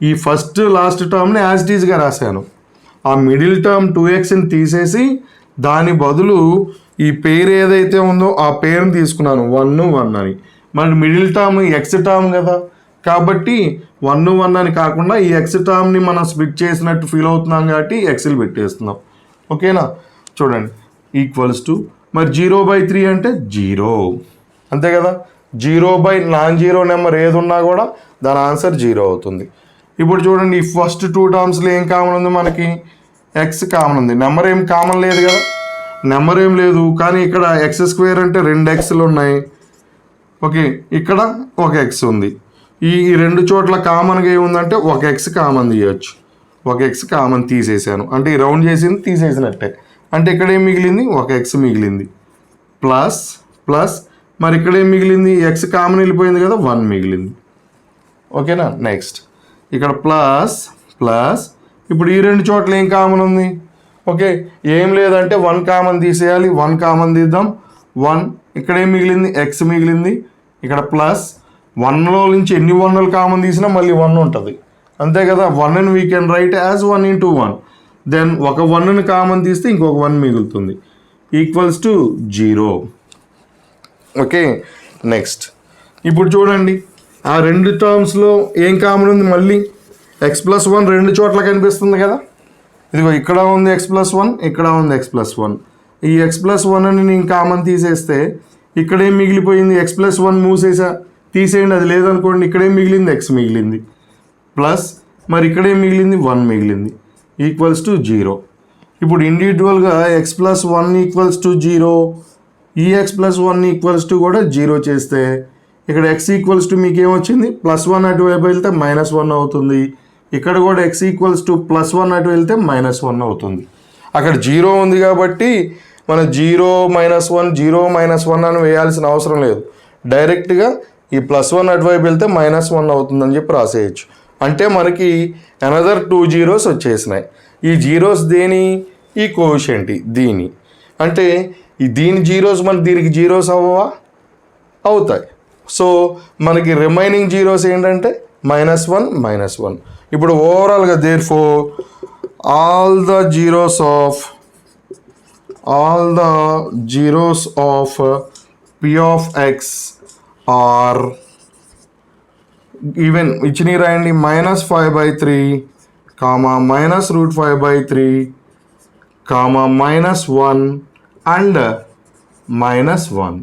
ఈ ఫస్ట్ లాస్ట్ టర్మ్ని యాజ్ ఇట్ ఈజ్గా రాశాను. ఆ మిడిల్ టర్మ్ 2xని తీసేసి దాని బదులు ఈ పేరు ఏదైతే ఉందో ఆ పేరుని తీసుకున్నాను 1 1 అని. మరి మిడిల్ టర్మ్ ఎక్స్ టర్మ్ కదా, కాబట్టి 1 1 అని కాకుండా ఈ ఎక్స్ టర్మ్ని మనం స్ప్లిట్ చేసినట్టు ఫీల్ అవుతున్నాం కాబట్టి ఎక్స్లు పెట్టేస్తున్నాం. ఓకేనా, చూడండి ఈక్వల్స్ టు మరి 0/3 అంటే 0, అంతే కదా. 0 నాన్ జీరో నెంబర్ ఏది ఉన్నా కూడా దాని ఆన్సర్ 0 అవుతుంది. ఇప్పుడు చూడండి ఈ ఫస్ట్ 2 టర్మ్స్లో ఏం కామన్ ఉంది మనకి, ఎక్స్ కామన్ ఉంది. నెంబర్ ఏం కామన్ లేదు కదా, నెంబర్ ఏం లేదు. కానీ ఇక్కడ x² అంటే 2 xలు ఉన్నాయి. ఓకే, ఇక్కడ ఒక ఎక్స్ ఉంది. ఈ 2 చోట్ల కామన్గా ఏముందంటే ఒక ఎక్స్ కామన్ తీయచ్చు. ఒక ఎక్స్ కామన్ తీసేసాను అంటే ఈ రౌండ్ చేసింది తీసేసినట్టే. అంటే ఇక్కడ ఏం మిగిలింది, ఒక ఎక్స్ మిగిలింది. ప్లస్ ప్లస్ మరి ఇక్కడ ఏం మిగిలింది, ఎక్స్ కామన్ వెళ్ళిపోయింది కదా, 1 మిగిలింది. ఓకేనా, నెక్స్ట్ ఇక్కడ ప్లస్ ప్లస్ ఇప్పుడు ఈ 2 చోట్ల ఏం కామన్ ఉంది, ఓకే ఏం లేదంటే 1 కామన్ తీసేయాలి. 1 కామన్ తీద్దాం, 1 ఇక్కడ ఏం మిగిలింది, ఎక్స్ మిగిలింది. ఇక్కడ ప్లస్ 1లో నుంచి ఎన్ని 1లు కామన్ తీసినా మళ్ళీ 1 ఉంటుంది, అంతే కదా. 1ని we can write as 1 into 1. Then ఒక 1ని కామన్ తీస్తే ఇంకొక 1 మిగులుతుంది, ఈక్వల్స్ టు 0. ఓకే, నెక్స్ట్ ఇప్పుడు చూడండి ఆ 2 టర్మ్స్లో ఏం కామన్ ఉంది, మళ్ళీ x+1 2 చోట్ల కనిపిస్తుంది కదా. ఇదిగో ఇక్కడ ఉంది x+1, ఇక్కడ ఉంది x+1. ఈ x+1ని నేను కామన్ తీసేస్తే ఇక్కడ ఏం మిగిలిపోయింది, x+1 తీసేయండి, అది లేదనుకోండి. ఇక్కడేం మిగిలింది, x మిగిలింది. ప్లస్ మరి ఇక్కడేం మిగిలింది, 1 మిగిలింది, ఈక్వల్స్ టు 0. ఇప్పుడు ఇండివిజువల్గా x+1 ఈక్వల్స్ టు 0, ఈ x+1 ఈక్వల్స్ టు కూడా 0 చేస్తే ఇక్కడ x ఈక్వల్స్ టు మీకు ఏమొచ్చింది, +1 అటువైపు వెళ్తే -1 అవుతుంది. ఇక్కడ కూడా x ఈక్వల్స్ టు +1 అటు వెళ్తే -1 అవుతుంది. అక్కడ 0 ఉంది కాబట్టి మన 0 -1 0 -1 అని వేయాల్సిన అవసరం లేదు. డైరెక్ట్గా ఈ +1 అటువైపు వెళ్తే -1 అవుతుందని చెప్పి రాసేయచ్చు. అంటే మనకి అనదర్ 2 zeros వచ్చేసినాయి. ఈ జీరోస్ దేని, ఈ కోఎఫిషియంట్ దీని, అంటే ఈ దీని జీరోస్ మన దీనికి జీరోస్ అవ్వవా, అవుతాయి. సో మనకి రిమైనింగ్ జీరోస్ ఏంటంటే -1 -1. ఇప్పుడు ఓవరాల్గా therefore all the zeros of p of x are even ఇచ్చినవి రాయండి, -5/3, -√5/3, -1 అండ్ -1.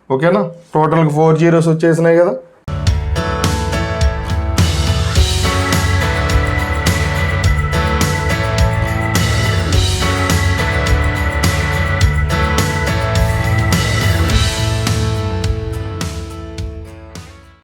ఓకేనా, టోటల్గా 4 zeros వచ్చేసినాయి కదా.